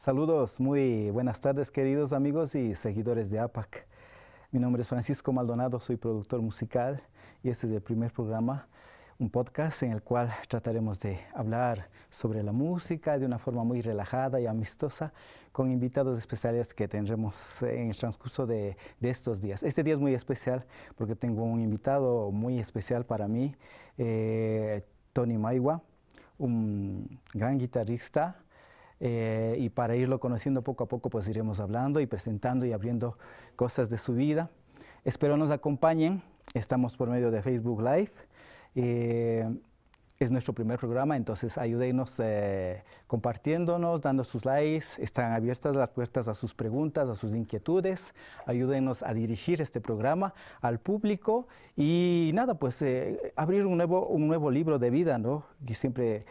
Saludos, muy buenas tardes queridos amigos y seguidores de APAC. Mi nombre es Francisco Maldonado, soy productor musical y este es el primer programa, un podcast en el cual trataremos de hablar sobre la música de una forma muy relajada y amistosa con invitados especiales que tendremos en el transcurso de estos días. Este día es muy especial porque tengo un invitado muy especial para mí, Tony Maiwa, un gran guitarrista. Y para irlo conociendo poco a poco, pues iremos hablando y presentando y abriendo cosas de su vida. Espero nos acompañen. Estamos por medio de Facebook Live. Es nuestro primer programa, entonces ayúdenos compartiéndonos, dando sus likes. Están abiertas las puertas a sus preguntas, a sus inquietudes. Ayúdenos a dirigir este programa al público y nada, pues abrir un nuevo libro de vida, ¿no? Yo siempre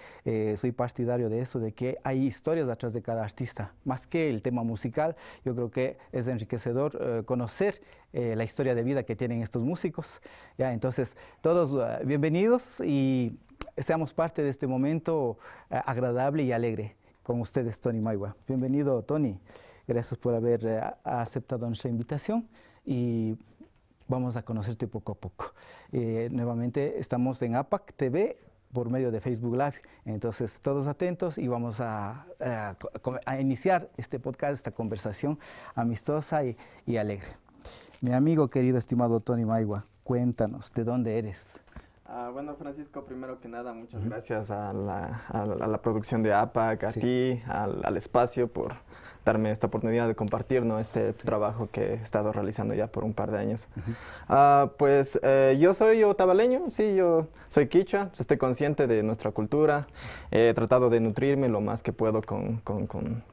soy partidario de eso, de que hay historias detrás de cada artista. Más que el tema musical, yo creo que es enriquecedor conocer la historia de vida que tienen estos músicos. Ya, entonces, todos bienvenidos y seamos parte de este momento agradable y alegre con ustedes, Tony Maiwa. Bienvenido, Tony. Gracias por haber aceptado nuestra invitación y vamos a conocerte poco a poco. Nuevamente estamos en APAC TV por medio de Facebook Live. Entonces, todos atentos y vamos a iniciar este podcast, esta conversación amistosa y alegre. Mi amigo querido, estimado Tony Maiwa, cuéntanos, ¿de dónde eres? Bueno, Francisco, primero que nada, muchas gracias a la producción de APAC, a ti, al espacio por darme esta oportunidad de compartir, ¿no? Este trabajo que he estado realizando ya por un par de años. Yo soy otavaleño, sí, yo soy quichua, estoy consciente de nuestra cultura, he tratado de nutrirme lo más que puedo con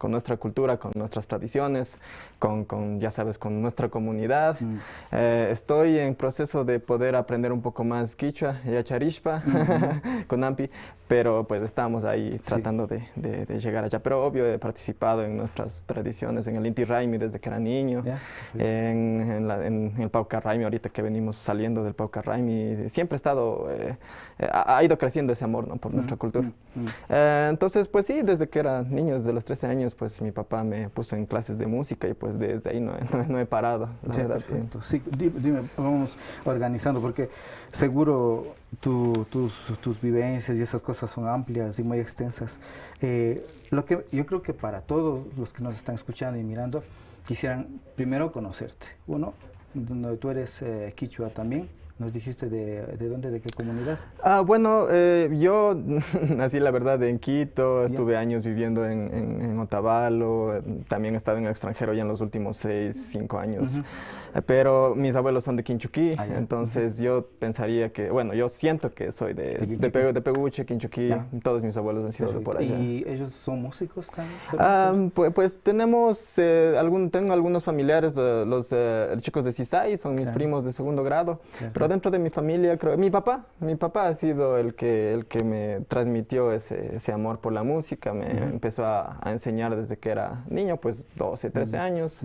nuestra cultura, con nuestras tradiciones, ya sabes, con nuestra comunidad. Estoy en proceso de poder aprender un poco más quichua y acharishpa con Ampi, pero pues estamos ahí tratando de llegar allá. Pero obvio he participado en nuestras tradiciones, en el Inti Raymi desde que era niño, en el Pauca Raymi, ahorita que venimos saliendo del Pauca Raymi, siempre he estado, ha ido creciendo ese amor, ¿no? Por nuestra cultura. Entonces, pues sí, desde que era niño, desde los 13 años, pues mi papá me puso en clases de música y pues desde ahí no he parado, la verdad. Perfecto. Sí, dime, vamos organizando porque seguro tus vivencias y esas cosas son amplias y muy extensas. Lo que yo creo que para todos los que nos están escuchando y mirando, quisieran primero conocerte. Uno, donde tú eres quichua también. ¿Nos dijiste de dónde, de qué comunidad? Yo nací, la verdad, en Quito, estuve años viviendo en Otavalo, también he estado en el extranjero ya en los últimos 6, 5 años, pero mis abuelos son de Quinchuquí, entonces yo pensaría que, bueno, yo siento que soy de Peguche, Quinchuquí, todos mis abuelos han sido de por allá. ¿Y ellos son músicos también? Pues tenemos, tengo algunos familiares, los chicos de Sisay, son mis primos de segundo grado, pero dentro de mi familia, creo, mi papá ha sido el que me transmitió ese amor por la música, me empezó a enseñar desde que era niño, pues 12, 13 años.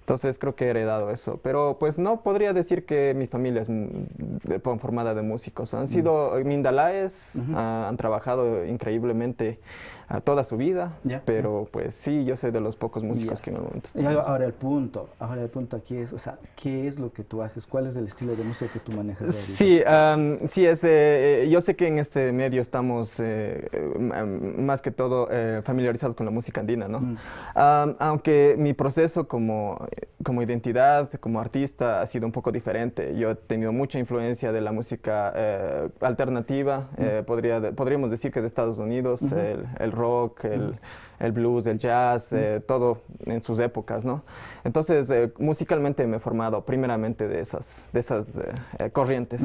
Entonces creo que he heredado eso, pero pues no podría decir que mi familia es formada de músicos. Han sido mindalaes, han trabajado increíblemente toda su vida, pero pues sí, yo soy de los pocos músicos que en el momento estoy. Ahora el punto aquí es, o sea, ¿qué es lo que tú haces? ¿Cuál es el estilo de música que tú manejas ahorita? Sí, yo sé que en este medio estamos más que todo familiarizados con la música andina, ¿no? Aunque mi proceso como identidad, como artista, ha sido un poco diferente. Yo he tenido mucha influencia de la música alternativa, podríamos decir que de Estados Unidos, el rock, el blues, el jazz, todo en sus épocas, ¿no? Entonces, musicalmente me he formado primeramente de esas corrientes.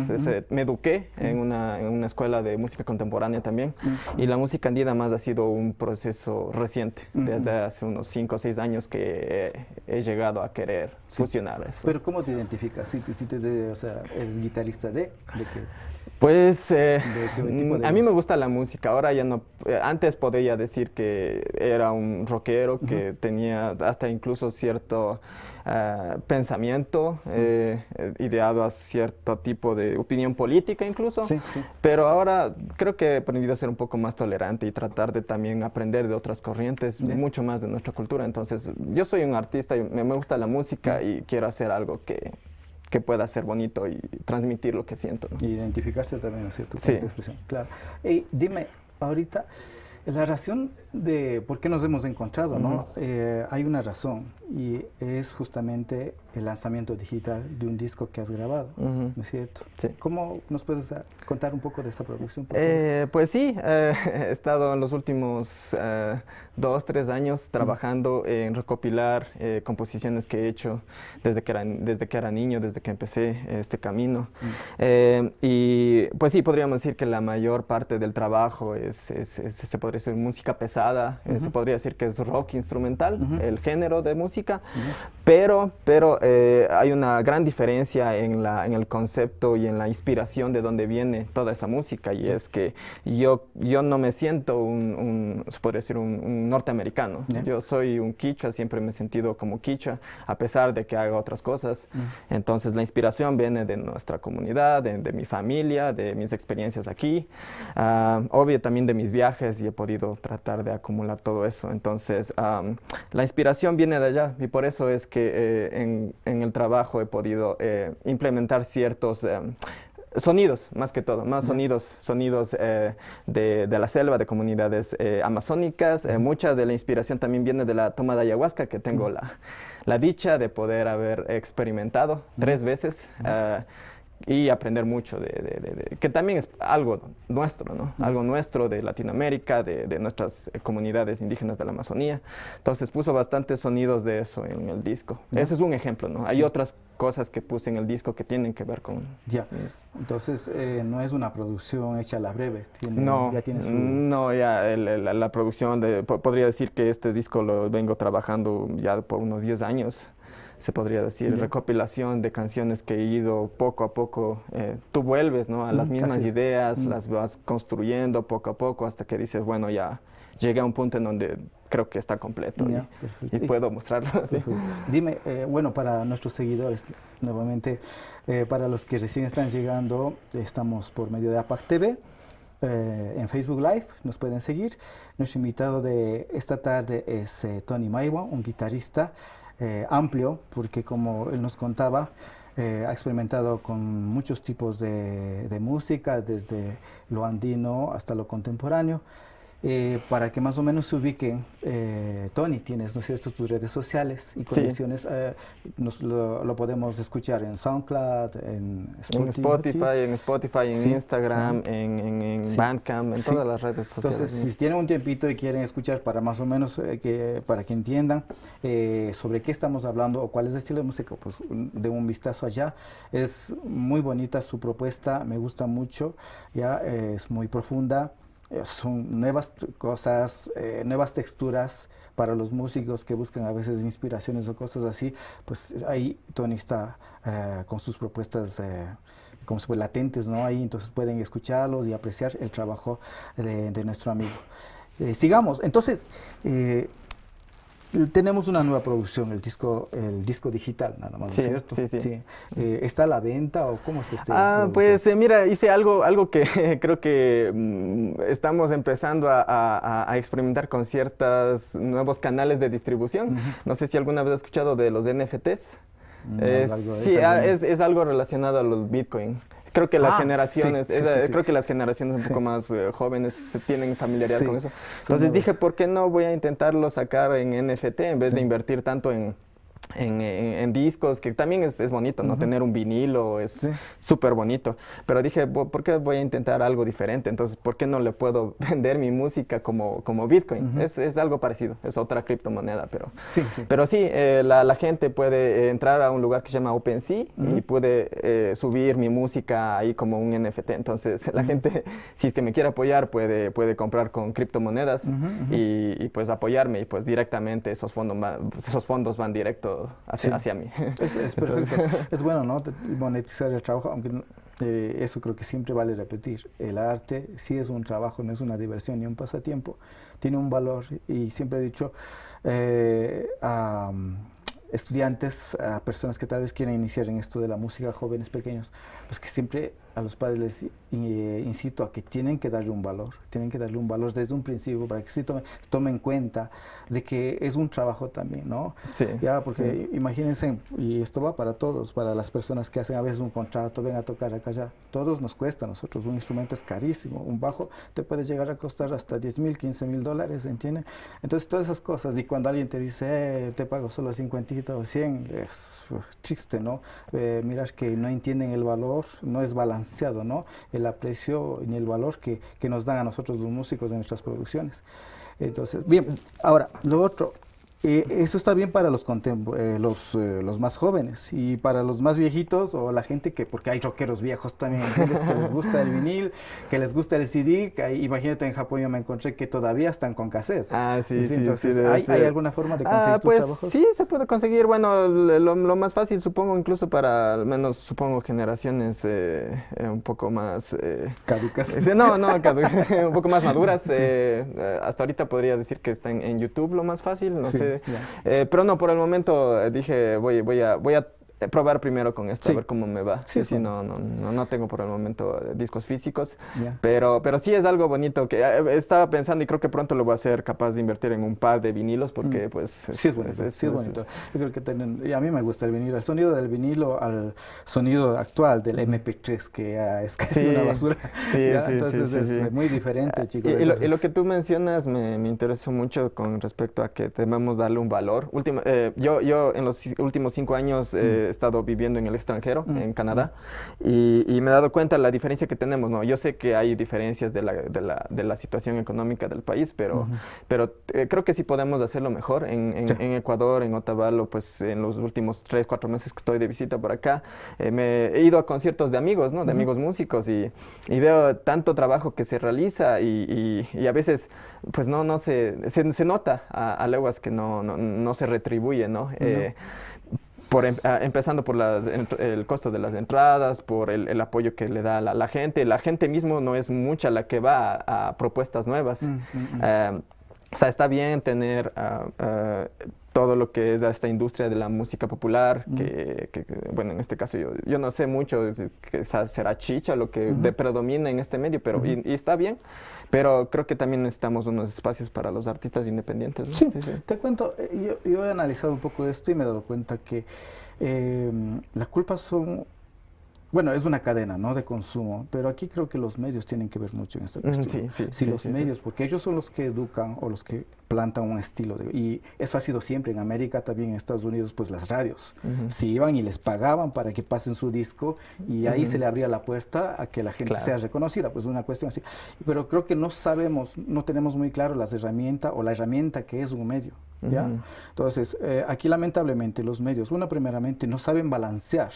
Me eduqué en una escuela de música contemporánea también, y la música andina más ha sido un proceso reciente, desde hace unos 5 o 6 años que he llegado a querer fusionar eso. Pero ¿cómo te identificas? O sea, ¿eres guitarrista de qué? Pues a mí me gusta la música, ahora ya no, antes podría decir que era un rockero que tenía hasta incluso cierto pensamiento ideado a cierto tipo de opinión política incluso, pero ahora creo que he aprendido a ser un poco más tolerante y tratar de también aprender de otras corrientes, mucho más de nuestra cultura. Entonces, yo soy un artista y me gusta la música y quiero hacer algo que pueda ser bonito y transmitir lo que siento, ¿no? Y identificarse también, ¿no es cierto? Con esta expresión, claro. Y dime, ahorita, la razón de por qué nos hemos encontrado, ¿no? Hay una razón y es justamente el lanzamiento digital de un disco que has grabado, ¿no es cierto? Sí. ¿Cómo nos puedes contar un poco de esa producción? Pues sí, he estado en los últimos 2, 3 años trabajando en recopilar composiciones que he hecho desde que era niño, desde que empecé este camino. Y pues sí, podríamos decir que la mayor parte del trabajo se podría decir música pesada, se podría decir que es rock instrumental, el género de música, pero hay una gran diferencia en el concepto y en la inspiración de dónde viene toda esa música, y es que yo no me siento se podría decir un norteamericano. Yo soy un quichua, siempre me he sentido como quichua, a pesar de que haga otras cosas. Entonces la inspiración viene de nuestra comunidad, de mi familia, de mis experiencias aquí, obvio también de mis viajes, y he podido tratar de acumular todo eso. Entonces la inspiración viene de allá, y por eso es que en el trabajo he podido implementar ciertos sonidos, más que todo, más sonidos de la selva, de comunidades amazónicas. Mucha de la inspiración también viene de la toma de ayahuasca, que tengo la dicha de poder haber experimentado 3 veces. Y aprender mucho que también es algo nuestro, ¿no? Algo nuestro de Latinoamérica, de nuestras comunidades indígenas de la Amazonía. Entonces puso bastantes sonidos de eso en el disco. Ese es un ejemplo, ¿no? Hay otras cosas que puse en el disco que tienen que ver con... Ya, entonces no es una producción hecha a la breve. No, la producción, podría decir que este disco lo vengo trabajando ya por unos 10 años. Se podría decir, recopilación de canciones que he ido poco a poco, tú vuelves, ¿no?, a las mismas ideas, las vas construyendo poco a poco hasta que dices, bueno, ya llegué a un punto en donde creo que está completo y puedo mostrarlo. ¿Sí? Dime, bueno, para nuestros seguidores, nuevamente, para los que recién están llegando, estamos por medio de APAC TV, en Facebook Live, nos pueden seguir. Nuestro invitado de esta tarde es Tony Maiwa, un guitarrista amplio, porque como él nos contaba, ha experimentado con muchos tipos de música, desde lo andino hasta lo contemporáneo. Para que más o menos se ubiquen, Tony, tienes, ¿no es cierto?, tus redes sociales y conexiones, lo podemos escuchar en SoundCloud, en Spotify, en Instagram, en Bandcamp, en todas las redes sociales. Entonces, si tienen un tiempito y quieren escuchar para más o menos, para que entiendan sobre qué estamos hablando o cuál es el estilo de música, pues de un vistazo allá. Es muy bonita su propuesta, me gusta mucho, ya es muy profunda. Son nuevas cosas, nuevas texturas para los músicos que buscan a veces inspiraciones o cosas así. Pues ahí Tony está con sus propuestas como se puede, latentes, ¿no? Ahí entonces pueden escucharlos y apreciar el trabajo de nuestro amigo. Sigamos, entonces tenemos una nueva producción, el disco digital, nada más, ¿no es cierto? Sí. ¿Está a la venta o cómo está este? Pues mira, hice algo que creo que estamos empezando a experimentar con ciertos nuevos canales de distribución. No sé si alguna vez has escuchado de los NFTs. Es algo relacionado a los Bitcoin. Creo que las generaciones, creo que las generaciones un poco más jóvenes tienen familiaridad con eso. Entonces dije, ¿por qué no voy a intentarlo sacar en NFT en vez de invertir tanto en discos, que también es bonito, ¿no? Tener un vinilo es súper bonito. Pero dije, ¿por qué voy a intentar algo diferente? Entonces, ¿por qué no le puedo vender mi música como Bitcoin? Es algo parecido, es otra criptomoneda, pero sí, la gente puede entrar a un lugar que se llama OpenSea y puede subir mi música ahí como un NFT. Entonces, la gente, si es que me quiere apoyar, puede comprar con criptomonedas y pues apoyarme, y pues directamente esos fondos van directo hacia mí. Es perfecto. Es bueno, ¿no?, monetizar el trabajo, aunque eso creo que siempre vale repetir. El arte sí es un trabajo, no es una diversión ni un pasatiempo, tiene un valor y siempre he dicho a estudiantes, a personas que tal vez quieran iniciar en esto de la música, jóvenes pequeños, pues que siempre a los padres les incito a que tienen que darle un valor desde un principio para que sí tomen cuenta de que es un trabajo también, ¿no? Sí, ya, porque sí. imagínense, y esto va para todos, para las personas que hacen a veces un contrato, ven a tocar acá allá, todos nos cuesta a nosotros, un instrumento es carísimo, un bajo te puede llegar a costar hasta 10,000, 15,000 dólares, ¿entienden? Entonces todas esas cosas, y cuando alguien te dice, te pago solo 50 o 100, es triste, ¿no? Miras que no entienden el valor, no es balanceado, ¿no? El aprecio ni el valor que nos dan a nosotros los músicos de nuestras producciones. Entonces, bien, ahora, lo otro, eso está bien para los más jóvenes y para los más viejitos o la gente que, porque hay rockeros viejos también, ¿entiendes? Que les gusta el vinil, que les gusta el CD, imagínate en Japón yo me encontré que todavía están con cassette. Ah, sí, sí, entonces, sí, ¿hay alguna forma de conseguir tus pues trabajos? sí, se puede conseguir. Bueno, lo más fácil, supongo, incluso para al menos, supongo, generaciones un poco más... Caducas. No, un poco más maduras. Sí. Hasta ahorita podría decir que está en YouTube lo más fácil, no sé. Pero no, por el momento dije, voy a probar primero con esto, a ver cómo me va. Sí, no tengo por el momento discos físicos, pero sí es algo bonito que estaba pensando y creo que pronto lo voy a ser capaz de invertir en un par de vinilos porque pues... Sí es bonito. Yo creo que y a mí me gusta el vinilo, el sonido del vinilo al sonido actual del MP3 que es casi una basura. Entonces es muy diferente, chicos. Y lo que tú mencionas me interesó mucho con respecto a que debemos darle un valor. Yo en los últimos 5 años he estado viviendo en el extranjero, en Canadá, y me he dado cuenta de la diferencia que tenemos, ¿no? Yo sé que hay diferencias de la situación económica del país, pero creo que sí podemos hacerlo mejor. En Ecuador, en Otavalo, pues en los últimos 3, 4 meses que estoy de visita por acá, me he ido a conciertos de amigos, ¿no? De amigos músicos y veo tanto trabajo que se realiza y a veces pues no se nota a leguas que no se retribuye, ¿no? Empezando por el costo de las entradas, por el apoyo que le da la gente. La gente mismo no es mucha la que va a propuestas nuevas. O sea, está bien tener todo lo que es esta industria de la música popular, que bueno, en este caso yo no sé mucho, que será chicha lo que predomina en este medio, pero y está bien, pero creo que también necesitamos unos espacios para los artistas independientes, ¿no? Sí. Te cuento, yo he analizado un poco esto y me he dado cuenta que las culpas son... Bueno, es una cadena, ¿no?, de consumo, pero aquí creo que los medios tienen que ver mucho en esta cuestión. Los medios, porque ellos son los que educan o los que plantan un estilo. Y eso ha sido siempre en América, también en Estados Unidos, pues las radios. Se iban y les pagaban para que pasen su disco y ahí se le abría la puerta a que la gente sea reconocida, pues una cuestión así. Pero creo que no tenemos muy claro las herramientas o la herramienta que es un medio. ¿Ya? Entonces, aquí lamentablemente los medios, primeramente, no saben balancear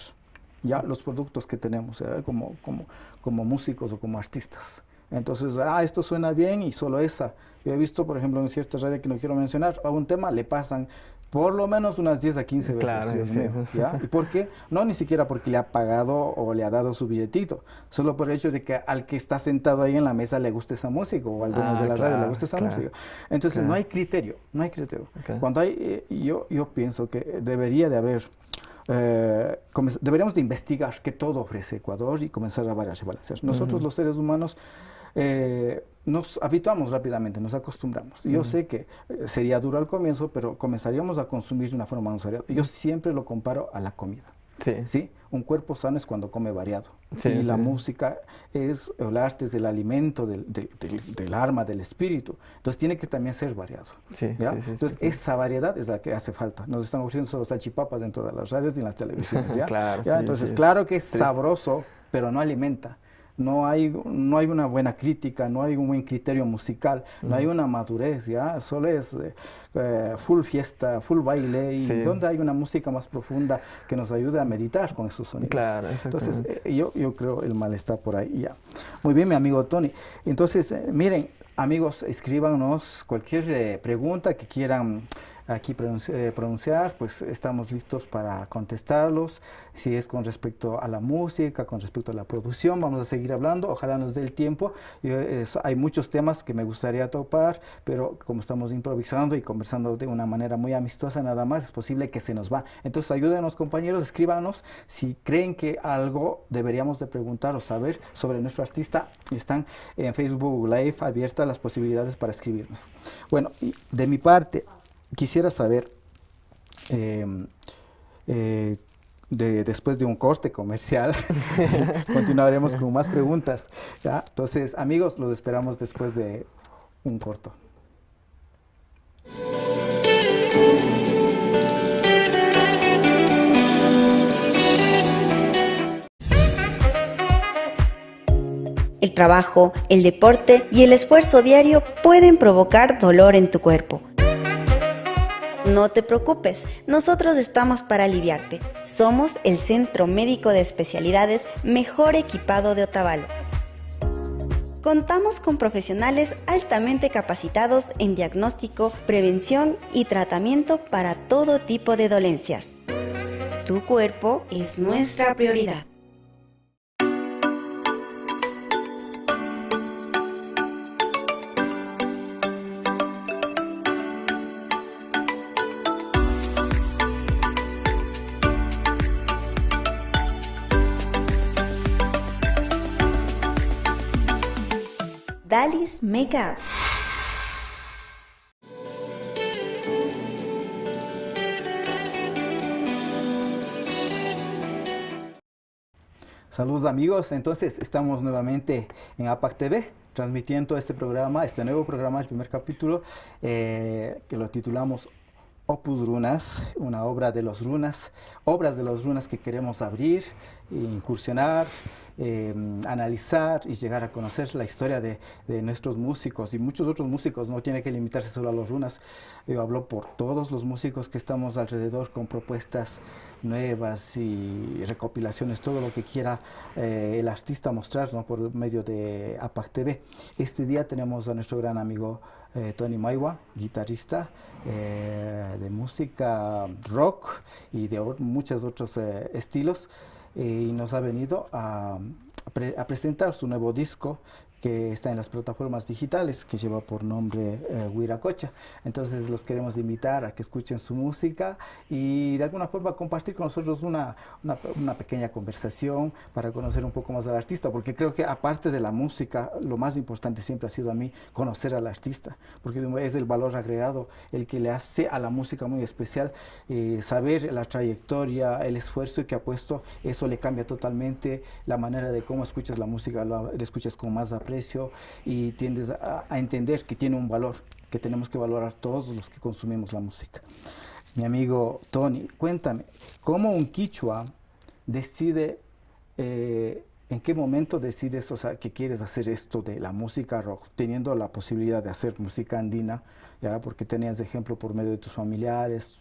ya los productos que tenemos como músicos o como artistas. Entonces, esto suena bien y solo esa. Yo he visto, por ejemplo, en ciertas redes que no quiero mencionar, a un tema le pasan por lo menos unas 10 a 15 veces. ¿Ya? ¿Y por qué? No ni siquiera porque le ha pagado o le ha dado su billetito, solo por el hecho de que al que está sentado ahí en la mesa le guste esa música o al dueño de la radio le guste esa música. Entonces, no hay criterio. Cuando hay, yo pienso que debería de haber... deberíamos de investigar qué todo ofrece Ecuador y comenzar a balancear. Nosotros los seres humanos nos habituamos rápidamente, nos acostumbramos. Yo sé que sería duro al comienzo, pero comenzaríamos a consumir de una forma más variada. Yo siempre lo comparo a la comida. ¿Sí? Un cuerpo sano es cuando come variado. Y la música el arte es el alimento del alma, del espíritu. Entonces tiene que también ser variado. Entonces esa variedad es la que hace falta. Nos están ofreciendo solo salchipapas en todas las radios y en las televisiones. Entonces claro que es sabroso, pero no alimenta. No hay una buena crítica, no hay un buen criterio musical, no hay una madurez, ¿ya? Solo es full fiesta, full baile, y donde hay una música más profunda que nos ayude a meditar con esos sonidos. Entonces, yo creo el mal está por ahí, ya. Muy bien, mi amigo Tony. Entonces, miren, amigos, escríbanos cualquier pregunta que quieran aquí pronunciar, pues estamos listos para contestarlos. Si es con respecto a la música, con respecto a la producción, vamos a seguir hablando, ojalá nos dé el tiempo. Hay muchos temas que me gustaría topar, pero como estamos improvisando y conversando de una manera muy amistosa nada más, es posible que se nos va. Entonces ayúdenos, compañeros, escríbanos si creen que algo deberíamos de preguntar o saber sobre nuestro artista. Están en Facebook Live abiertas las posibilidades para escribirnos. Bueno, y de mi parte, quisiera saber, después de un corte comercial, continuaremos con más preguntas, ¿ya? Entonces, amigos, los esperamos después de un corto. El trabajo, el deporte y el esfuerzo diario pueden provocar dolor en tu cuerpo. No te preocupes, nosotros estamos para aliviarte. Somos el Centro Médico de Especialidades mejor equipado de Otavalo. Contamos con profesionales altamente capacitados en diagnóstico, prevención y tratamiento para todo tipo de dolencias. Tu cuerpo es nuestra prioridad. Dalis Makeup. Saludos, amigos, entonces estamos nuevamente en APAC TV transmitiendo este programa, este nuevo programa, el primer capítulo, que lo titulamos Opus Runas, una obra de los runas, obras de los runas que queremos abrir, incursionar, analizar y llegar a conocer la historia de nuestros músicos y muchos otros músicos. No tiene que limitarse solo a los runas. Yo hablo por todos los músicos que estamos alrededor con propuestas nuevas y recopilaciones, todo lo que quiera el artista mostrar, ¿no?, por medio de APAC TV. Este día tenemos a nuestro gran amigo Tony Maiwa, guitarrista de música rock y de muchos otros estilos, y nos ha venido a presentar su nuevo disco que está en las plataformas digitales, que lleva por nombre Huiracocha. Entonces los queremos invitar a que escuchen su música y de alguna forma compartir con nosotros una pequeña conversación para conocer un poco más al artista, porque creo que aparte de la música, lo más importante siempre ha sido a mí conocer al artista, porque es el valor agregado el que le hace a la música muy especial, saber la trayectoria, el esfuerzo que ha puesto, eso le cambia totalmente la manera de cómo escuchas la música, la escuchas con más aprecio y tiendes a entender que tiene un valor, que tenemos que valorar todos los que consumimos la música. Mi amigo Tony, cuéntame, ¿cómo un quichua decide, en qué momento decides, o sea, que quieres hacer esto de la música rock, teniendo la posibilidad de hacer música andina, ya, porque tenías de ejemplo por medio de tus familiares,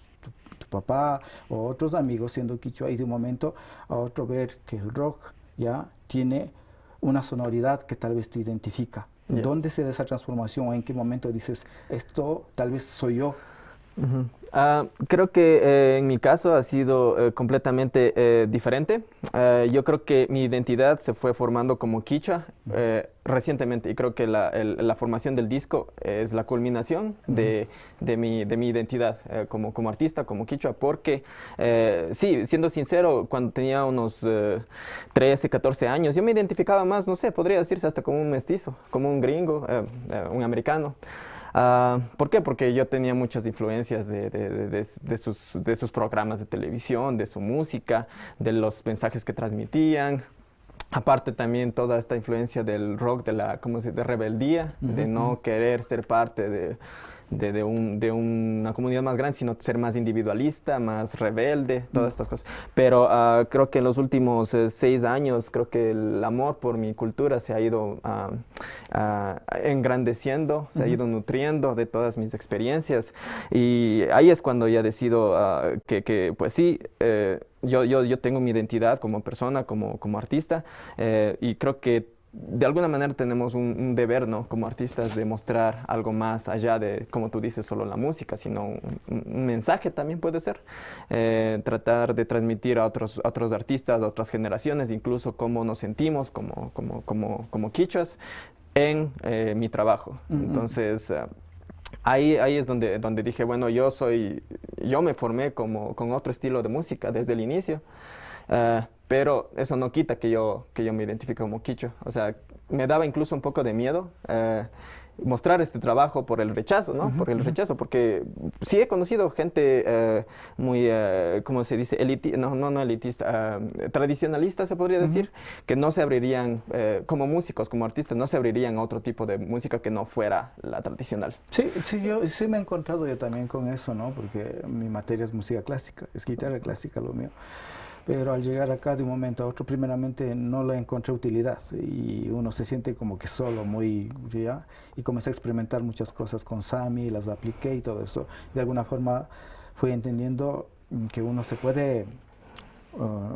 tu papá o otros amigos siendo quichua, y de un momento a otro ver que el rock ya tiene una sonoridad que tal vez te identifica? Yeah. ¿Dónde se da esa transformación o en qué momento dices, esto tal vez soy yo? Creo que en mi caso ha sido completamente diferente. Yo creo que mi identidad se fue formando como quichua recientemente, y creo que la formación del disco es la culminación de mi identidad como artista, como quichua, porque sí, siendo sincero, cuando tenía unos 13, 14 años, yo me identificaba más, no sé, podría decirse hasta como un mestizo, como un gringo, un americano. ¿Por qué? Porque yo tenía muchas influencias de sus programas de televisión, de su música, de los mensajes que transmitían. Aparte también toda esta influencia del rock, de rebeldía, de no querer ser parte de una comunidad más grande, sino ser más individualista, más rebelde, todas estas cosas. Pero creo que en los últimos 6 años, creo que el amor por mi cultura se ha ido engrandeciendo, se ha ido nutriendo de todas mis experiencias, y ahí es cuando ya decido que pues sí, yo tengo mi identidad como persona, como artista, y creo que de alguna manera tenemos un deber, ¿no? Como artistas de mostrar algo más allá de, como tú dices, solo la música, sino un mensaje también puede ser. Tratar de transmitir a otros artistas, a otras generaciones, incluso cómo nos sentimos como quichuas en mi trabajo. Entonces, ahí es donde dije, bueno, yo me formé con otro estilo de música desde el inicio. Pero eso no quita que yo me identifique como quichua. O sea, me daba incluso un poco de miedo mostrar este trabajo por el rechazo, ¿no? Por el rechazo, porque sí he conocido gente muy, ¿cómo se dice? No elitista, tradicionalista se podría decir, que no se abrirían, como músicos, como artistas, no se abrirían a otro tipo de música que no fuera la tradicional. Sí, yo sí me he encontrado yo también con eso, ¿no? Porque mi materia es música clásica, es guitarra clásica lo mío. Pero al llegar acá de un momento a otro, primeramente no le encontré utilidad y uno se siente como que solo, muy, ¿ya? Y comencé a experimentar muchas cosas con Sami, las apliqué y todo eso. De alguna forma fui entendiendo que uno se puede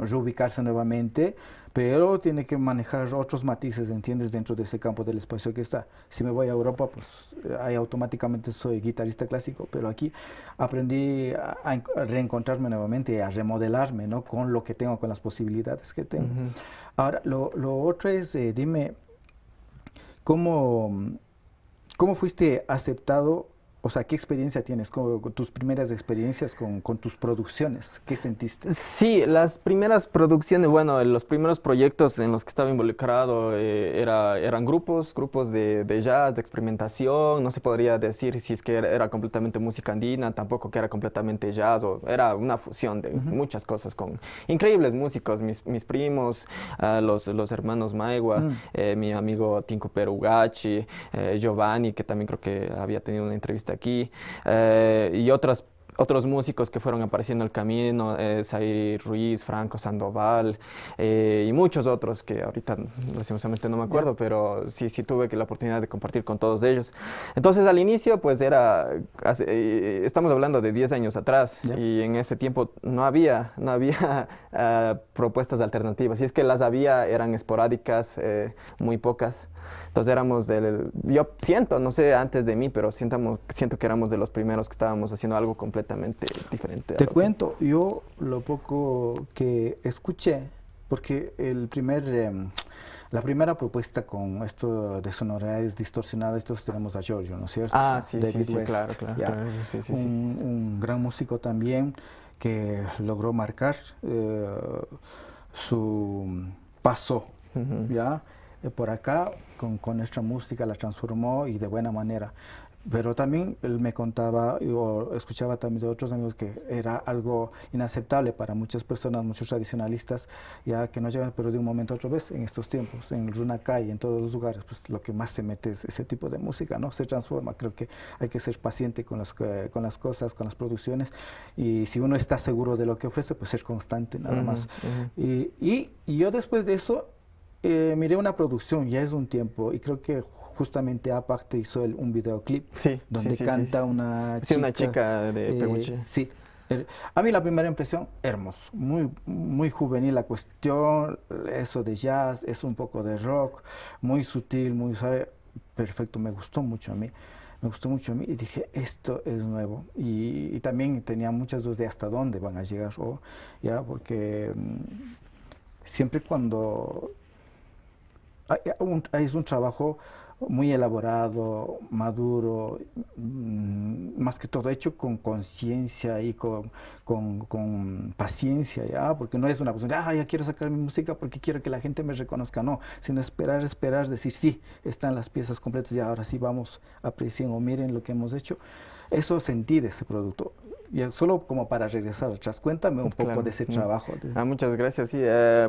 reubicarse nuevamente, pero tiene que manejar otros matices, ¿entiendes? Dentro de ese campo del espacio que está. Si me voy a Europa, pues ahí automáticamente soy guitarrista clásico, pero aquí aprendí a reencontrarme nuevamente, a remodelarme, ¿no? Con lo que tengo, con las posibilidades que tengo. Ahora, lo otro es, dime, ¿cómo fuiste aceptado? O sea, ¿qué experiencia tienes con tus primeras experiencias con tus producciones? ¿Qué sentiste? Sí, las primeras producciones, bueno, los primeros proyectos en los que estaba involucrado eran grupos de jazz, de experimentación. No se podría decir si es que era completamente música andina, tampoco que era completamente jazz, o era una fusión de muchas cosas con increíbles músicos, mis primos, los hermanos Maigua, mi amigo Tinku Perugachi, Giovanni, que también creo que había tenido una entrevista aquí, y otros músicos que fueron apareciendo en el camino, Zair Ruiz, Franco Sandoval, y muchos otros que ahorita lastimosamente no me acuerdo, pero sí tuve la oportunidad de compartir con todos ellos. Entonces al inicio pues estamos hablando de 10 años atrás, y en ese tiempo no había propuestas alternativas, y es que las había, eran esporádicas, muy pocas. Entonces yo siento, no sé antes de mí, pero siento que éramos de los primeros que estábamos haciendo algo completamente diferente. Te cuento, yo lo poco que escuché, porque la primera propuesta con esto de sonoridades distorsionadas, estos tenemos a Giorgio, ¿no es cierto? Sí, claro, sí. Un gran músico también que logró marcar su paso, ¿ya? Por acá, con nuestra música la transformó y de buena manera. Pero también él me contaba, o escuchaba también de otros amigos, que era algo inaceptable para muchas personas, muchos tradicionalistas, ya que no llegan, pero de un momento a otro, vez en estos tiempos, en el Runacay, en todos los lugares, pues lo que más se mete es ese tipo de música, ¿no? Se transforma. Creo que hay que ser paciente con las cosas, con las producciones, y si uno está seguro de lo que ofrece, pues ser constante, nada más. Y yo después de eso, miré una producción, ya es un tiempo, y creo que justamente APAC hizo un videoclip donde canta una chica de Peguche. A mí la primera impresión, hermoso, muy juvenil la cuestión, eso de jazz, es un poco de rock, muy sutil, muy suave, perfecto, me gustó mucho a mí. Y dije, esto es nuevo. Y también tenía muchas dudas de hasta dónde van a llegar, porque siempre cuando es un trabajo muy elaborado, maduro, más que todo hecho con conciencia y con paciencia, ¿ya? Porque no es una cuestión de, ya quiero sacar mi música porque quiero que la gente me reconozca, no, sino esperar, decir, sí, están las piezas completas y ahora sí vamos, aprecien o miren lo que hemos hecho. Eso sentí de ese producto. Y solo como para regresar atrás, cuéntame un poco de ese trabajo. Muchas gracias, sí.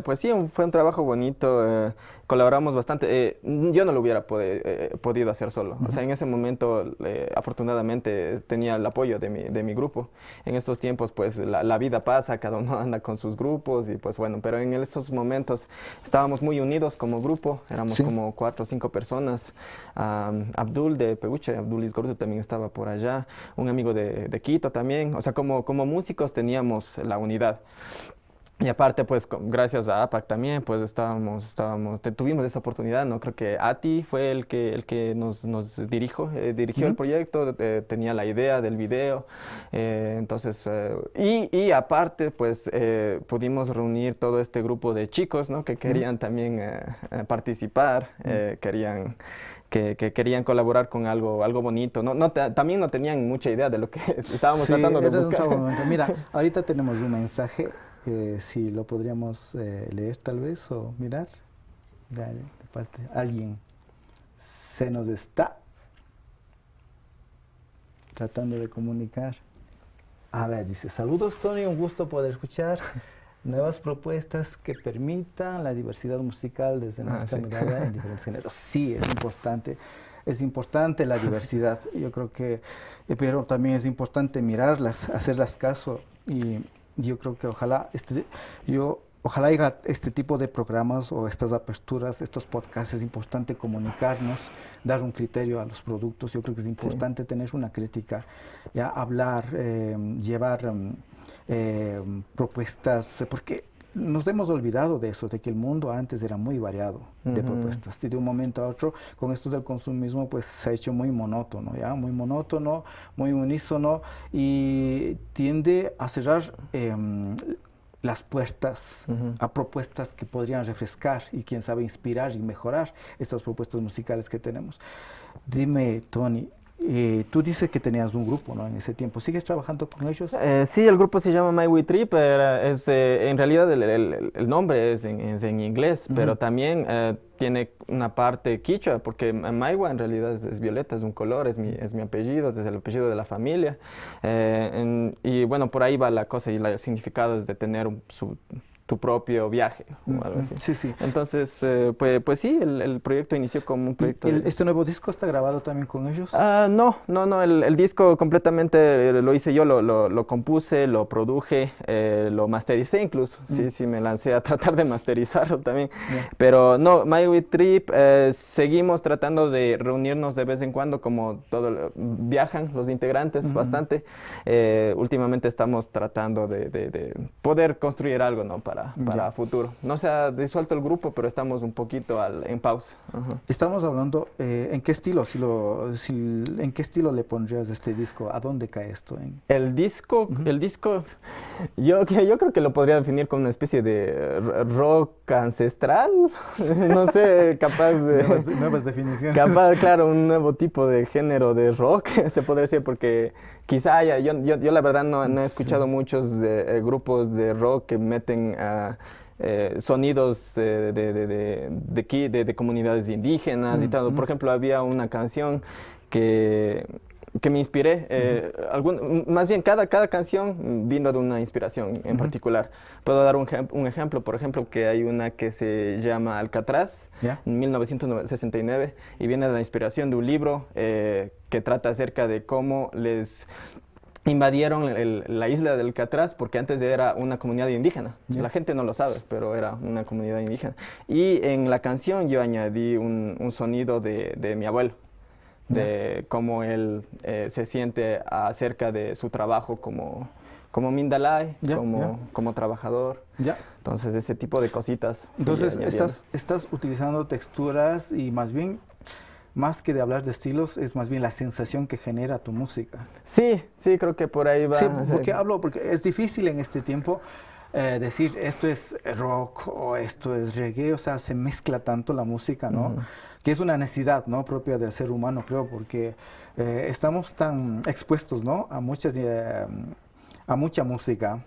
Pues sí, fue un trabajo bonito, colaboramos bastante. Yo no lo hubiera podido hacer solo. O sea, en ese momento, afortunadamente, tenía el apoyo de mi grupo. En estos tiempos, pues, la vida pasa, cada uno anda con sus grupos y pues bueno, pero en esos momentos estábamos muy unidos como grupo, éramos como 4 o 5 personas. Abdul de Peguche, Abdul Isgordo también estaba por allá, un amigo de Quito también. O sea, como músicos teníamos la unidad. Y aparte, pues gracias a APAC también, pues tuvimos esa oportunidad, ¿no? Creo que Ati fue el que nos dirigió el proyecto, tenía la idea del video, entonces, y aparte, pues pudimos reunir todo este grupo de chicos, ¿no? Que querían también participar, que querían colaborar con algo bonito, ¿no? También no tenían mucha idea de lo que estábamos tratando de buscar. Mira, ahorita tenemos un mensaje. Si lo podríamos leer tal vez o mirar. Dale, de parte alguien se nos está tratando de comunicar. A ver, dice, saludos Tony, un gusto poder escuchar nuevas propuestas que permitan la diversidad musical desde nuestra mirada en diferentes géneros. Sí, es importante la diversidad. Yo creo que, pero también es importante mirarlas, hacerlas caso y yo creo que ojalá haya este tipo de programas o estas aperturas, estos podcasts. Es importante comunicarnos, dar un criterio a los productos. Yo creo que es importante tener una crítica, ya hablar, llevar propuestas, porque nos hemos olvidado de eso, de que el mundo antes era muy variado de propuestas, y de un momento a otro, con esto del consumismo, pues se ha hecho muy monótono, ¿ya? Muy monótono, muy unísono, y tiende a cerrar las puertas a propuestas que podrían refrescar y, quién sabe, inspirar y mejorar estas propuestas musicales que tenemos. Dime, Tony, tú dices que tenías un grupo, ¿no? En ese tiempo. ¿Sigues trabajando con ellos? Sí, el grupo se llama My We Trip. En realidad el nombre es en inglés, pero también tiene una parte quichua, porque Maiwa en realidad es violeta, es un color, es mi apellido, es el apellido de la familia. Y bueno, por ahí va la cosa, y el significado es de tener tu propio viaje o algo así. Sí, sí. Entonces, pues sí, el proyecto inició como un proyecto. ¿Este nuevo disco está grabado también con ellos? No, el disco completamente lo hice yo, lo compuse, lo produje, lo mastericé incluso. Sí, me lancé a tratar de masterizarlo también. Pero no, My We Trip, seguimos tratando de reunirnos de vez en cuando, como viajan los integrantes bastante. Últimamente estamos tratando de poder construir algo, ¿no? Para futuro. No se ha disuelto el grupo, pero estamos un poquito en pausa. Estamos hablando, ¿en qué estilo? ¿En qué estilo le pondrías este disco? ¿A dónde cae esto? El disco, yo creo que lo podría definir como una especie de rock ancestral. No sé, capaz de... Nuevas definiciones. Capaz, claro, un nuevo tipo de género de rock, se podría decir, porque quizá haya, yo la verdad no he escuchado muchos grupos de rock que meten sonidos de comunidades indígenas y todo. Por ejemplo, había una canción que me inspiré, más bien cada canción vino de una inspiración en particular. Puedo dar un ejemplo, por ejemplo, que hay una que se llama Alcatraz, en 1969, y viene de la inspiración de un libro que trata acerca de cómo les invadieron la isla del Alcatraz, porque antes era una comunidad indígena. La gente no lo sabe, pero era una comunidad indígena. Y en la canción yo añadí un sonido de mi abuelo, de cómo él se siente acerca de su trabajo como Mindalay, como trabajador. Entonces, ese tipo de cositas. Entonces, estás utilizando texturas y más que de hablar de estilos, es más bien la sensación que genera tu música. Sí, creo que por ahí va. Sí, porque es difícil en este tiempo decir esto es rock o esto es reggae, o sea, se mezcla tanto la música, ¿no? Que es una necesidad, ¿no? Propia del ser humano, creo, porque estamos tan expuestos, ¿no? A mucha música.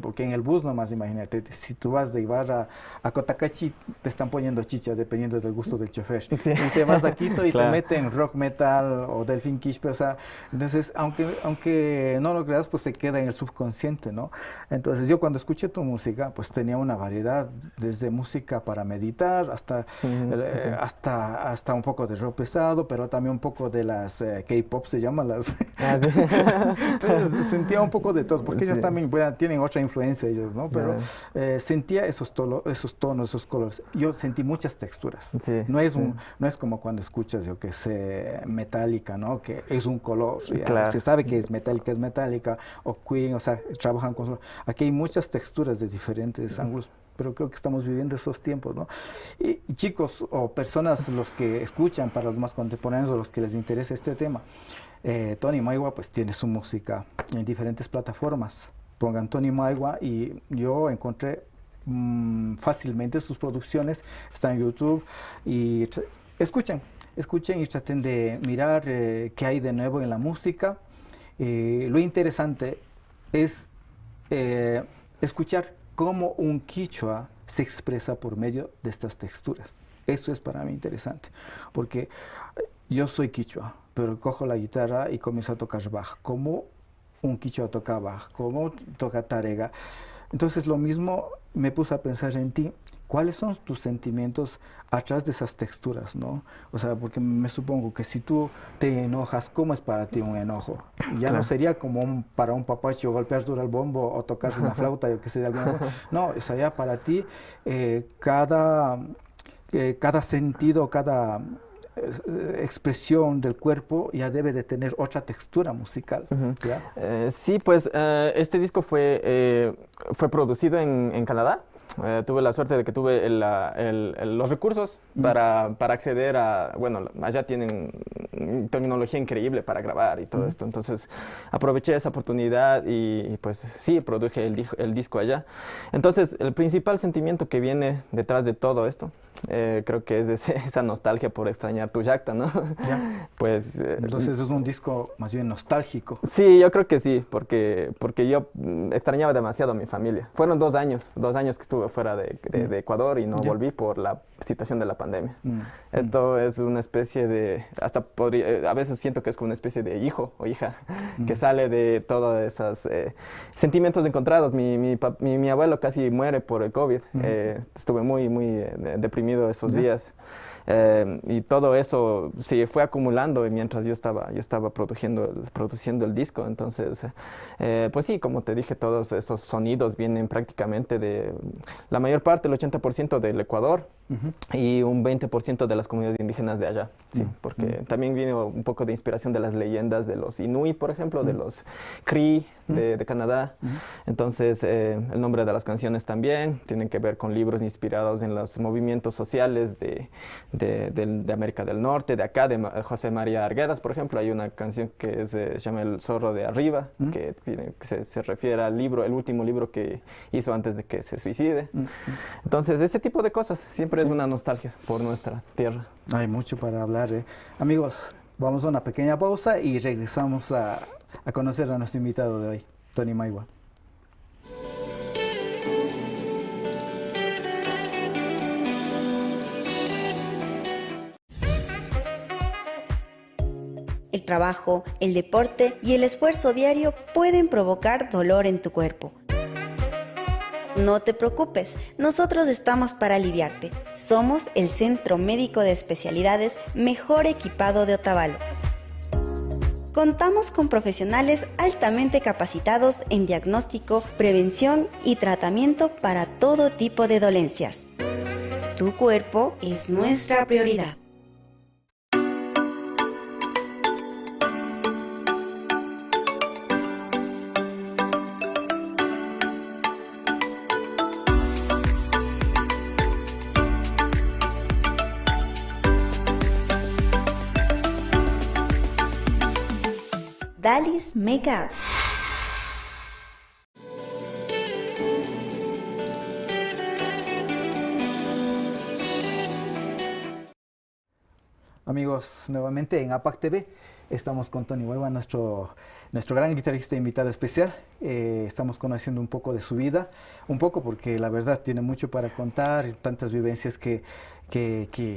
Porque en el bus nomás, imagínate, si tú vas de Ibarra a Cotacachi, te están poniendo chichas dependiendo del gusto del chofer. Y te vas a Quito y te meten rock metal o Delfín Quispe, o sea, entonces, aunque no lo creas, pues se queda en el subconsciente, ¿no? Entonces, yo cuando escuché tu música, pues tenía una variedad, desde música para meditar hasta un poco de rock pesado, pero también un poco de las K-pop, se llaman las... Entonces, sentía un poco de todo, porque ellas también, bueno, tienen otra influencia ellos, ¿no? Pero sentía esos tonos, esos colores. Yo sentí muchas texturas. Sí, no es sí. no es como cuando escuchas, yo que sé, Metallica, ¿no? Que es un color. Ya Claro. se sabe que es Metallica, o Queen, o sea, trabajan con... Aquí hay muchas texturas de diferentes ángulos, pero creo que estamos viviendo esos tiempos, ¿no? Y chicos o personas, los que escuchan, para los más contemporáneos o los que les interesa este tema, Tony Maigua pues tiene su música en diferentes plataformas. Pongan Tony Maigua y yo encontré fácilmente sus producciones, están en YouTube y escuchen y traten de mirar qué hay de nuevo en la música. Lo interesante es escuchar cómo un quichua se expresa por medio de estas texturas. Eso es para mí interesante, porque yo soy quichua, pero cojo la guitarra y comienzo a tocar Bach, como un quichua toca Bach, como toca Tárrega. Entonces lo mismo me puse a pensar en ti. ¿Cuáles son tus sentimientos atrás de esas texturas, no? O sea, porque me supongo que si tú te enojas, ¿cómo es para ti un enojo? Ya Claro. no sería como para un papacho golpear duro el bombo o tocar una flauta, yo que sé, de alguna forma. No, o sea, ya para ti cada sentido, cada expresión del cuerpo ya debe de tener otra textura musical. ¿Ya? Sí, pues este disco fue producido en Canadá. Tuve la suerte de que tuve los recursos para acceder a, bueno, allá tienen tecnología increíble para grabar y todo esto, entonces aproveché esa oportunidad y pues sí, produje el disco allá. Entonces el principal sentimiento que viene detrás de todo esto, creo que es esa nostalgia por extrañar Tuyacta, ¿no? ¿Ya? Pues, entonces es un disco más bien nostálgico. Sí, yo creo que sí, porque yo extrañaba demasiado a mi familia. Fueron 2 años que estuve fuera de Ecuador y no volví por la situación de la pandemia. Esto es una especie de, a veces siento que es como una especie de hijo o hija que sale de todos esos sentimientos encontrados. Mi abuelo casi muere por el COVID. Estuve muy deprimido esos días. Y todo eso se fue acumulando mientras yo estaba produciendo el disco. Entonces, pues sí, como te dije, todos esos sonidos vienen prácticamente de la mayor parte, el 80% del Ecuador y un 20% de las comunidades indígenas de allá. Sí, porque también viene un poco de inspiración de las leyendas de los Inuit, por ejemplo, de los Cree de Canadá. Entonces, el nombre de las canciones también tienen que ver con libros inspirados en los movimientos sociales de América del Norte, de acá, de José María Arguedas, por ejemplo. Hay una canción que se llama El Zorro de Arriba, que se refiere al libro, el último libro que hizo antes de que se suicide. Entonces, este tipo de cosas siempre es una nostalgia por nuestra tierra. Hay mucho para hablar. Amigos, vamos a una pequeña pausa y regresamos a conocer a nuestro invitado de hoy, Tony Maigua. El trabajo, el deporte y el esfuerzo diario pueden provocar dolor en tu cuerpo. No te preocupes, nosotros estamos para aliviarte. Somos el Centro Médico de Especialidades mejor equipado de Otavalo. Contamos con profesionales altamente capacitados en diagnóstico, prevención y tratamiento para todo tipo de dolencias. Tu cuerpo es nuestra prioridad. Dalis Makeup. Amigos, nuevamente en APAC TV estamos con Tony Maigua, nuestro gran guitarrista invitado especial. Estamos conociendo un poco de su vida, un poco porque la verdad tiene mucho para contar, tantas vivencias que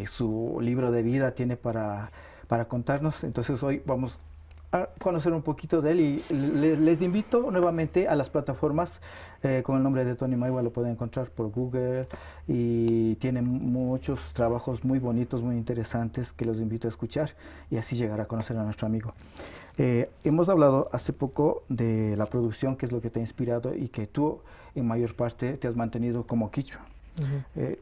su libro de vida tiene para contarnos. Entonces hoy vamos a conocer un poquito de él y les invito nuevamente a las plataformas con el nombre de Tony Maiwa, lo pueden encontrar por Google y tiene muchos trabajos muy bonitos, muy interesantes que los invito a escuchar y así llegar a conocer a nuestro amigo. Hemos hablado hace poco de la producción, que es lo que te ha inspirado y que tú en mayor parte te has mantenido como quichua.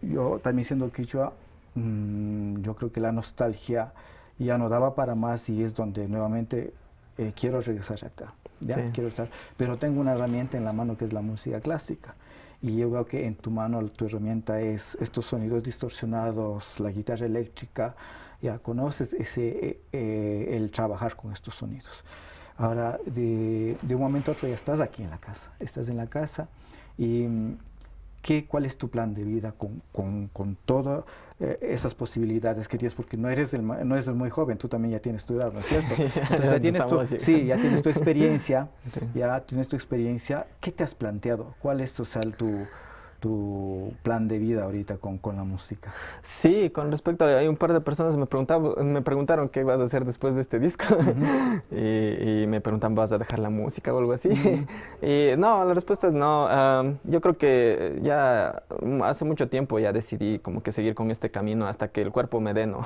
Yo también siendo quichua, yo creo que la nostalgia ya no daba para más y es donde nuevamente quiero regresar acá, ¿ya? Sí. Quiero estar, pero tengo una herramienta en la mano que es la música clásica y yo veo que en tu mano tu herramienta es estos sonidos distorsionados, la guitarra eléctrica, ya conoces el trabajar con estos sonidos. Ahora, de un momento a otro ya estás aquí en la casa, estás en la casa y ¿cuál es tu plan de vida con todas esas posibilidades que tienes? Porque no eres el muy joven, tú también ya tienes tu edad, ¿no es cierto? Entonces ya tienes ya tienes tu experiencia, Sí. ya tienes tu experiencia. ¿Qué te has planteado? ¿Cuál es tu plan de vida ahorita con la música? Sí, con respecto a, hay un par de personas me preguntaron qué vas a hacer después de este disco y me preguntan, ¿vas a dejar la música o algo así? Y no, la respuesta es no. Yo creo que ya hace mucho tiempo ya decidí como que seguir con este camino hasta que el cuerpo me dé, ¿no?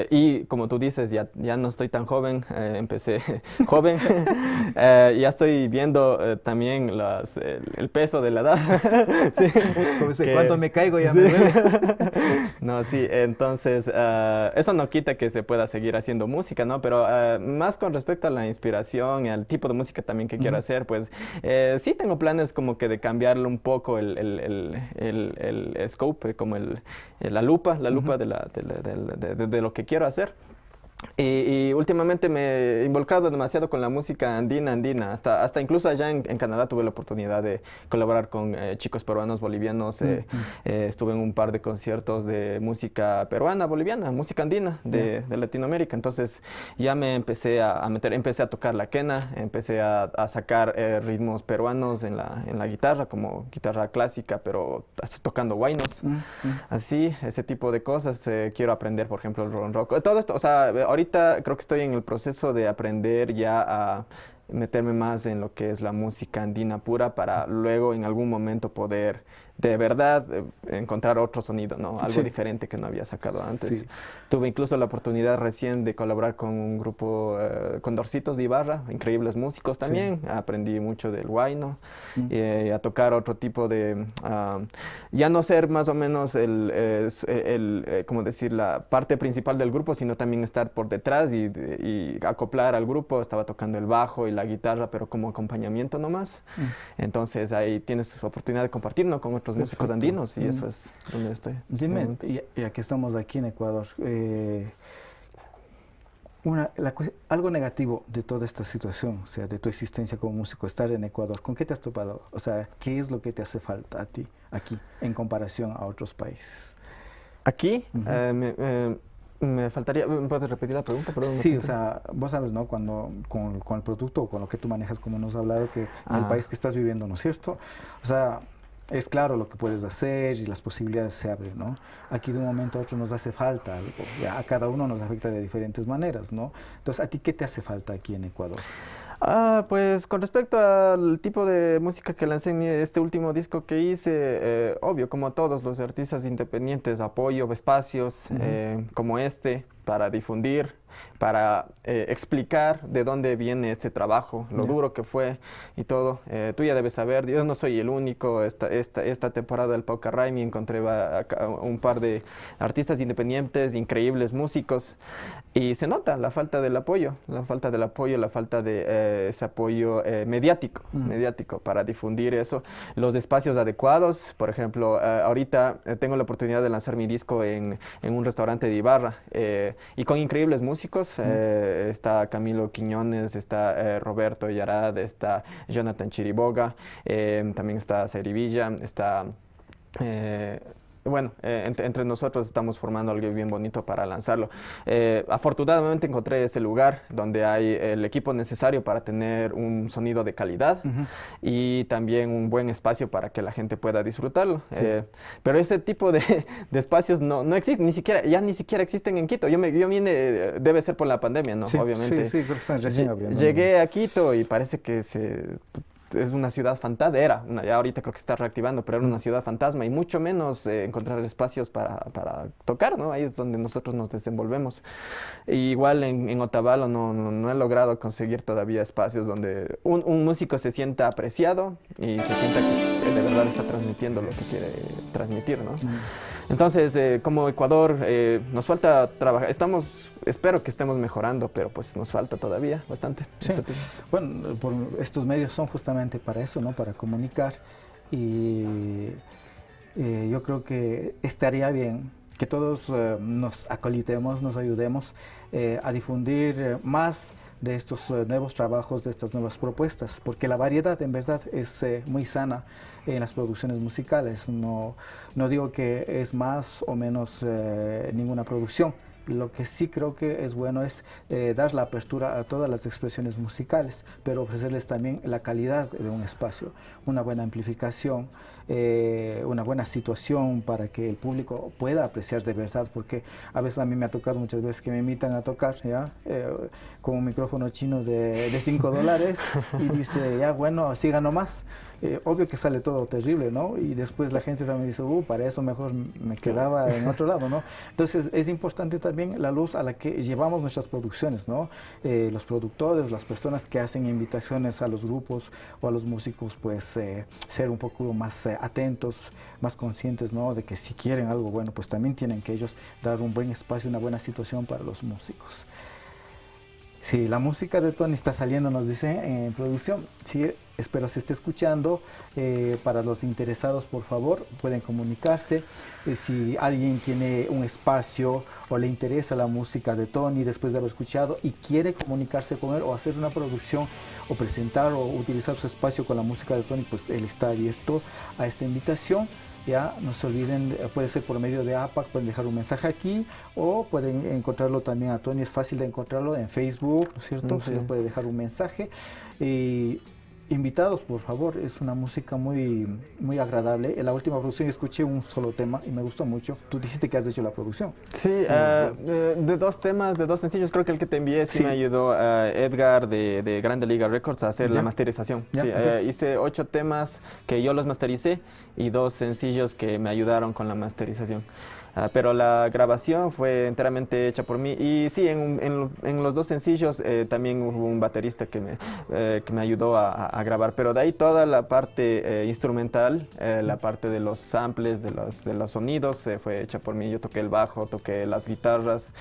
Y como tú dices, ya no estoy tan joven, empecé joven, ya estoy viendo también el peso de la edad. Sí, Como dice, cuando me caigo ya sí. me duele. No, sí, entonces eso no quita que se pueda seguir haciendo música, ¿no? Pero más con respecto a la inspiración y al tipo de música también que quiero hacer, pues sí tengo planes como que de cambiarle un poco el scope, como la lupa de lo que quiero hacer. Y últimamente me he involucrado demasiado con la música andina. Hasta incluso allá en Canadá tuve la oportunidad de colaborar con chicos peruanos, bolivianos. Estuve en un par de conciertos de música peruana, boliviana, música andina de Latinoamérica. Entonces ya me empecé a meter, empecé a tocar la quena, empecé a sacar ritmos peruanos en la guitarra, como guitarra clásica, pero tocando huaynos. Así, ese tipo de cosas. Quiero aprender, por ejemplo, el rock and roll. Todo esto, o sea, ahorita creo que estoy en el proceso de aprender ya a meterme más en lo que es la música andina pura para luego en algún momento poder de verdad encontrar otro sonido, ¿no? Algo diferente que no había sacado antes. Sí. Tuve incluso la oportunidad recién de colaborar con un grupo, Condorcitos de Ibarra, increíbles músicos también. Aprendí mucho del huayno, a tocar otro tipo de, ya no ser más o menos ¿cómo decir? La parte principal del grupo, sino también estar por detrás y acoplar al grupo. Estaba tocando el bajo y la guitarra, pero como acompañamiento nomás. Entonces ahí tienes la oportunidad de compartir, ¿no? Con otros músicos andinos y eso es donde estoy. Dime, ya que estamos aquí en Ecuador, algo negativo de toda esta situación, o sea, de tu existencia como músico, estar en Ecuador, ¿con qué te has topado? O sea, ¿qué es lo que te hace falta a ti aquí en comparación a otros países? Aquí me faltaría, ¿me puedes repetir la pregunta? Perdón, sí, o sea, vos sabes, ¿no? Cuando con el producto o con lo que tú manejas, como nos has hablado, que en el país que estás viviendo, ¿no es cierto? O sea, es claro lo que puedes hacer y las posibilidades se abren, ¿no? Aquí de un momento a otro nos hace falta algo, ya a cada uno nos afecta de diferentes maneras, ¿no? Entonces, ¿a ti qué te hace falta aquí en Ecuador? Pues con respecto al tipo de música que lancé en este último disco que hice, obvio, como todos los artistas independientes, apoyo, espacios como este para difundir, para explicar de dónde viene este trabajo, lo duro que fue y todo. Tú ya debes saber, yo no soy el único. Esta temporada del Pauca Raimi encontré un par de artistas independientes, increíbles músicos, y se nota la falta del apoyo, la falta de ese apoyo mediático para difundir eso. Los espacios adecuados, por ejemplo, ahorita tengo la oportunidad de lanzar mi disco en un restaurante de Ibarra, y con increíbles músicos. Está Camilo Quiñones, está Roberto Yarad, está Jonathan Chiriboga, también está Zairi Villa, está bueno, entre nosotros estamos formando algo bien bonito para lanzarlo. Afortunadamente encontré ese lugar donde hay el equipo necesario para tener un sonido de calidad y también un buen espacio para que la gente pueda disfrutarlo. Sí. Pero ese tipo de espacios no existen, ni siquiera existen en Quito. Yo vine, debe ser por la pandemia, ¿no? Sí, obviamente. Sí, creo que están recién abriendo. Llegué a Quito y parece que es una ciudad fantasma, ya ahorita creo que se está reactivando, pero era una ciudad fantasma y mucho menos encontrar espacios para tocar, ¿no? Ahí es donde nosotros nos desenvolvemos. Igual en Otavalo no he logrado conseguir todavía espacios donde un músico se sienta apreciado y se sienta que de verdad está transmitiendo lo que quiere transmitir, ¿no? Entonces, como Ecuador, nos falta trabajar, espero que estemos mejorando, pero pues nos falta todavía bastante. Sí. Bueno, estos medios son justamente para eso, ¿no? Para comunicar, y yo creo que estaría bien que todos nos acolitemos, nos ayudemos a difundir más de estos nuevos trabajos, de estas nuevas propuestas, porque la variedad en verdad es muy sana en las producciones musicales. No digo que es más o menos ninguna producción. Lo que sí creo que es bueno es dar la apertura a todas las expresiones musicales, pero ofrecerles también la calidad de un espacio, una buena amplificación, una buena situación para que el público pueda apreciar de verdad, porque a veces a mí me ha tocado muchas veces que me invitan a tocar ¿ya? Con un micrófono chino de $5 y dice, ya bueno, siga nomás. Obvio que sale todo terrible, ¿no? Y después la gente también dice, para eso mejor me quedaba en otro lado, ¿no? Entonces es importante también la luz a la que llevamos nuestras producciones, ¿no? Los productores, las personas que hacen invitaciones a los grupos o a los músicos, pues ser un poco más atentos, más conscientes, ¿no? De que si quieren algo bueno, pues también tienen que ellos dar un buen espacio, una buena situación para los músicos. Sí, la música de Tony está saliendo, nos dice en producción. Sí, espero se esté escuchando. Para los interesados, por favor, pueden comunicarse. Si alguien tiene un espacio o le interesa la música de Tony después de haber escuchado y quiere comunicarse con él o hacer una producción o presentar o utilizar su espacio con la música de Tony, pues él está abierto a esta invitación. Ya, no se olviden, puede ser por medio de APAC, pueden dejar un mensaje aquí o pueden encontrarlo también a Tony, es fácil de encontrarlo en Facebook, ¿no es cierto? Se puede dejar un mensaje. Invitados, por favor, es una música muy agradable. En la última producción yo escuché un solo tema y me gustó mucho. Tú dijiste que has hecho la producción. Sí, de dos temas, de dos sencillos, creo que el que te envié sí me ayudó Edgar de Grande Liga Records a hacer la masterización. Sí, hice 8 temas que yo los mastericé y 2 sencillos que me ayudaron con la masterización. Pero la grabación fue enteramente hecha por mí y sí, en los 2 sencillos también hubo un baterista que me ayudó a grabar, pero de ahí toda la parte instrumental, la parte de los samples, de los sonidos, fue hecha por mí. Yo toqué el bajo, toqué las guitarras,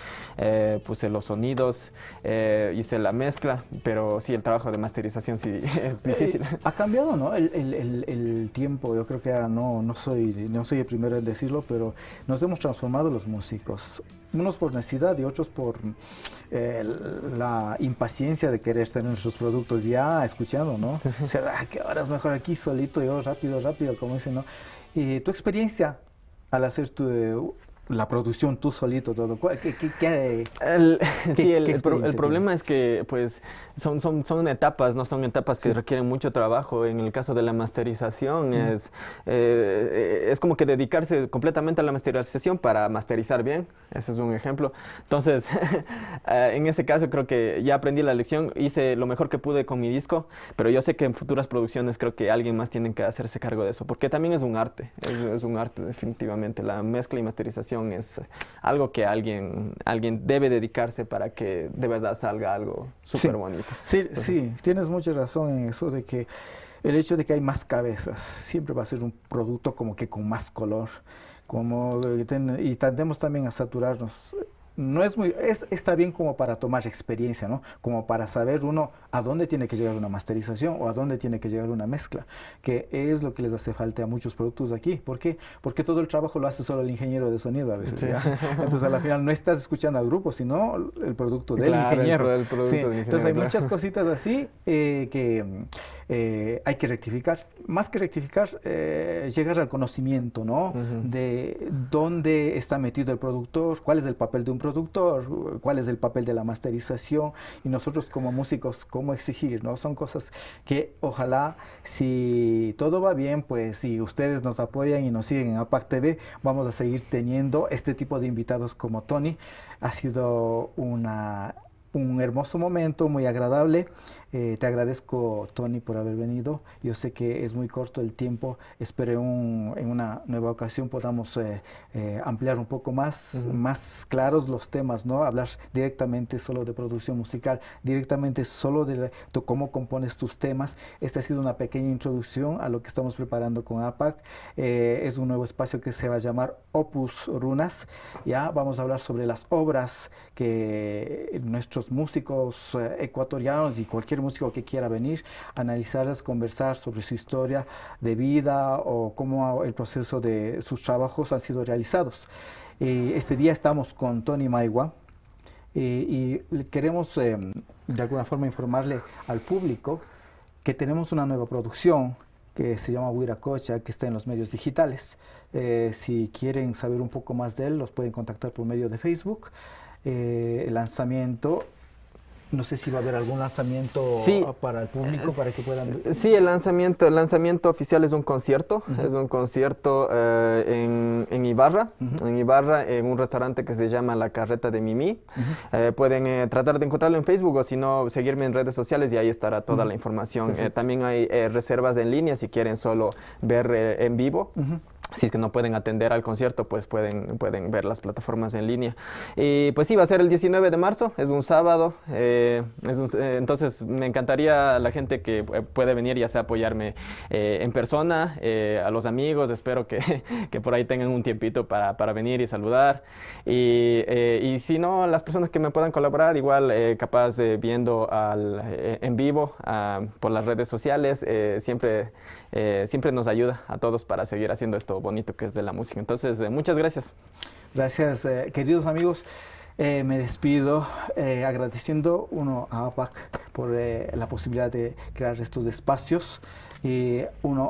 puse los sonidos, hice la mezcla, pero sí, el trabajo de masterización sí es difícil. Ha cambiado, ¿no? El tiempo, yo creo que no soy el primero en decirlo, pero nos hemos transformado los músicos, unos por necesidad y otros por la impaciencia de querer tener nuestros productos ya escuchando, ¿no? O sea, que ahora es mejor aquí solito, yo rápido, como dicen, ¿no? Y tu experiencia al hacer la producción tú solito, todo, el problema es que pues son etapas, no son etapas que requieren mucho trabajo. En el caso de la masterización es como que dedicarse completamente a la masterización para masterizar bien, ese es un ejemplo. Entonces, en ese caso creo que ya aprendí la lección, hice lo mejor que pude con mi disco, pero yo sé que en futuras producciones creo que alguien más tiene que hacerse cargo de eso, porque también es un arte, es un arte definitivamente. La mezcla y masterización es algo que alguien debe dedicarse para que de verdad salga algo súper bonito. Sí, tienes mucha razón en eso de que el hecho de que hay más cabezas siempre va a ser un producto como que con más color, y tendemos también a saturarnos. no es muy, está bien como para tomar experiencia, ¿no? Como para saber uno a dónde tiene que llegar una masterización o a dónde tiene que llegar una mezcla, que es lo que les hace falta a muchos productos de aquí. ¿Por qué? Porque todo el trabajo lo hace solo el ingeniero de sonido a veces, ¿ya? Entonces al final no estás escuchando al grupo, sino el producto del ingeniero. El producto del ingeniero, entonces hay muchas cositas así que hay que rectificar. Más que rectificar, llegar al conocimiento, ¿no? De dónde está metido el productor, cuál es el papel de un productor, cuál es el papel de la masterización, y nosotros como músicos, cómo exigir, ¿no? Son cosas que ojalá, si todo va bien, pues si ustedes nos apoyan y nos siguen en APAC TV, vamos a seguir teniendo este tipo de invitados como Tony. Ha sido un hermoso momento, muy agradable. Te agradezco, Tony, por haber venido. Yo sé que es muy corto el tiempo. Espero en una nueva ocasión podamos ampliar un poco más, más claros los temas, ¿no? Hablar directamente solo de producción musical, directamente solo de cómo compones tus temas. Esta ha sido una pequeña introducción a lo que estamos preparando con APAC. Es un nuevo espacio que se va a llamar Opus Runas. Ya vamos a hablar sobre las obras que nuestros músicos ecuatorianos y cualquier músico que quiera venir, analizarlas, conversar sobre su historia de vida o cómo el proceso de sus trabajos han sido realizados. Este día estamos con Tony Maigua y queremos de alguna forma informarle al público que tenemos una nueva producción que se llama Huiracocha, que está en los medios digitales. Si quieren saber un poco más de él, los pueden contactar por medio de Facebook. El lanzamiento, no sé si va a haber algún lanzamiento para el público, para que puedan... Sí, el lanzamiento oficial es un concierto, es un concierto en Ibarra, en un restaurante que se llama La Carreta de Mimi. Pueden tratar de encontrarlo en Facebook o si no, seguirme en redes sociales y ahí estará toda la información. También hay reservas en línea si quieren solo ver en vivo. Si es que no pueden atender al concierto, pues pueden ver las plataformas en línea. Y pues sí, va a ser el 19 de marzo, es un sábado. Entonces me encantaría a la gente que puede venir, ya sea apoyarme en persona, a los amigos. Espero que por ahí tengan un tiempito para venir y saludar. Y si no, las personas que me puedan colaborar, igual capaz viendo en vivo por las redes sociales, siempre nos ayuda a todos para seguir haciendo esto bonito que es de la música. Entonces, muchas gracias. Gracias, queridos amigos. Me despido agradeciendo a APAC por la posibilidad de crear estos espacios. Y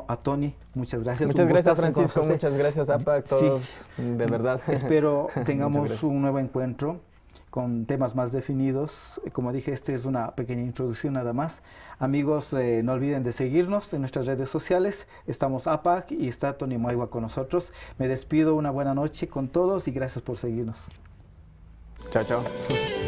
a Tony, muchas gracias. Muchas gracias, Francisco. Muchas gracias, APAC. Todos, de verdad. Espero tengamos un nuevo encuentro con temas más definidos. Como dije, esta es una pequeña introducción nada más. Amigos, no olviden de seguirnos en nuestras redes sociales. Estamos APAC y está Tony Maigua con nosotros. Me despido, una buena noche con todos y gracias por seguirnos. Chao, chao.